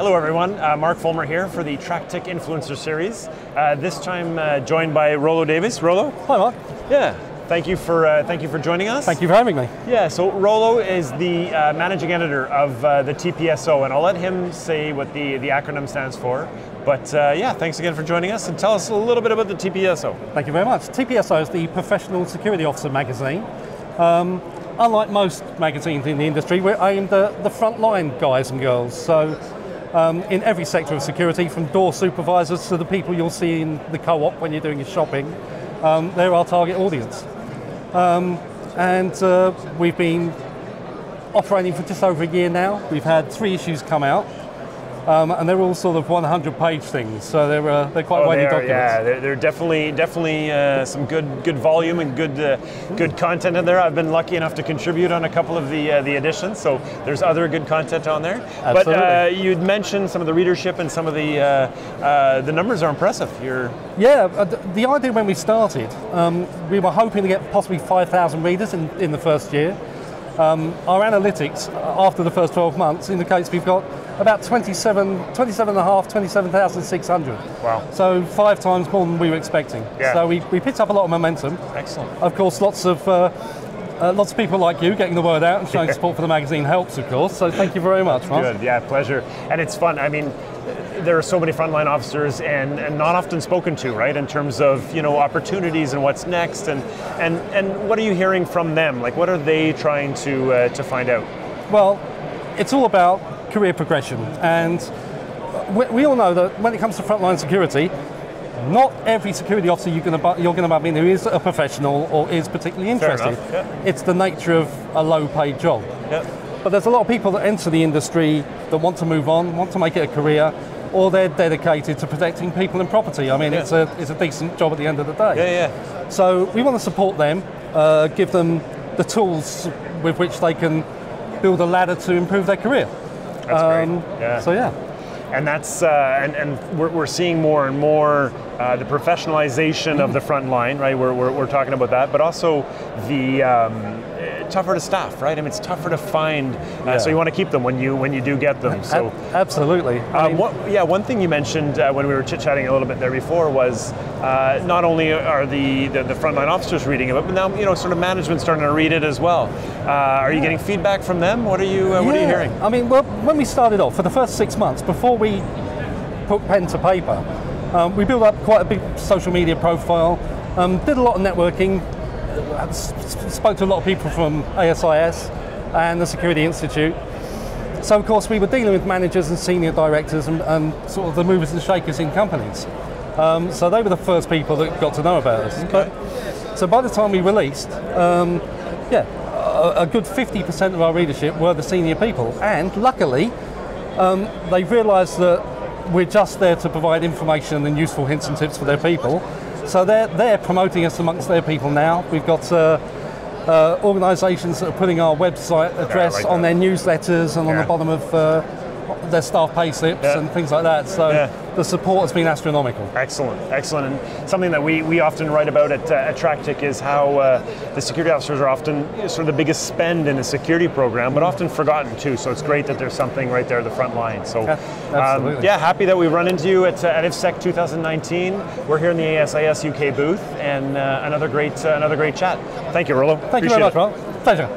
Hello everyone, Mark Folmer here for the TrackTik Influencer Series. This time joined by Rollo Davies. Rollo? Hi Mark. Yeah, thank you for joining us. Thank you for having me. Yeah, so Rollo is the managing editor of the TPSO, and I'll let him say what the acronym stands for. But yeah, thanks again for joining us, and tell us a little bit about the TPSO. Thank you very much. TPSO is the Professional Security Officer magazine. Unlike most magazines in the industry, we're aimed at the frontline guys and girls. So in every sector of security, from door supervisors to the people you'll see in the co-op when you're doing your shopping, they're our target audience. We've been operating for just over a year now. We've had 3 issues come out. And they're all sort of 100-page things, so they're quite widely documented. Yeah, they're definitely some good volume and good content in there. I've been lucky enough to contribute on a couple of the editions, so there's other good content on there. Absolutely. But you'd mentioned some of the readership and some of the numbers are impressive. Yeah, the idea when we started, we were hoping to get possibly 5,000 readers in the first year. Our analytics after the first 12 months indicates we've got about 27,600. Wow. So 5 times more than we were expecting. Yeah. So we picked up a lot of momentum. Excellent. Of course, lots of people like you getting the word out and showing support for the magazine helps, of course. So thank you very much, Mark. Good, yeah, pleasure. And it's fun. I mean, there are so many frontline officers and not often spoken to, right, in terms of, you know, opportunities and what's next, and what are you hearing from them? Like, what are they trying to find out? Well, it's all about career progression, and we all know that when it comes to frontline security, not every security officer you're going to bump in who is a professional or is particularly interested. Yeah. It's the nature of a low-paid job. Yeah. But there's a lot of people that enter the industry that want to move on, want to make it a career, or they're dedicated to protecting people and property. I mean, it's a decent job at the end of the day. Yeah. So we want to support them, give them the tools with which they can build a ladder to improve their career. That's great. Yeah. So yeah. And that's and we're seeing more and more the professionalization of the front line, right? We're talking about that, but also the tougher to staff, right? I mean, it's tougher to find, so you want to keep them when you do get them. So absolutely. One thing you mentioned when we were chit-chatting a little bit there before was not only are the frontline officers reading it, but now, you know, sort of management's starting to read it as well. Are you getting feedback from them? What are you hearing? I mean, well, when we started off for the first 6 months before we put pen to paper, we built up quite a big social media profile, did a lot of networking, spoke to a lot of people from ASIS and the Security Institute. So of course we were dealing with managers and senior directors and sort of the movers and shakers in companies. So they were the first people that got to know about us. Okay. So by the time we released, a good 50% of our readership were the senior people, and luckily they realised that we're just there to provide information and useful hints and tips for their people. So they're promoting us amongst their people now. We've got organisations that are putting our website address on their newsletters and on the bottom of their staff pay slips and things like that. So the support has been astronomical. Excellent. And something that we often write about at TrackTik is how the security officers are often sort of the biggest spend in a security program, but often forgotten too. So it's great that there's something right there at the front line. So happy that we run into you at IFSEC 2019. We're here in the ASIS UK booth, and another great chat. Thank you, Rollo. Thank you very much, Rob. Pleasure.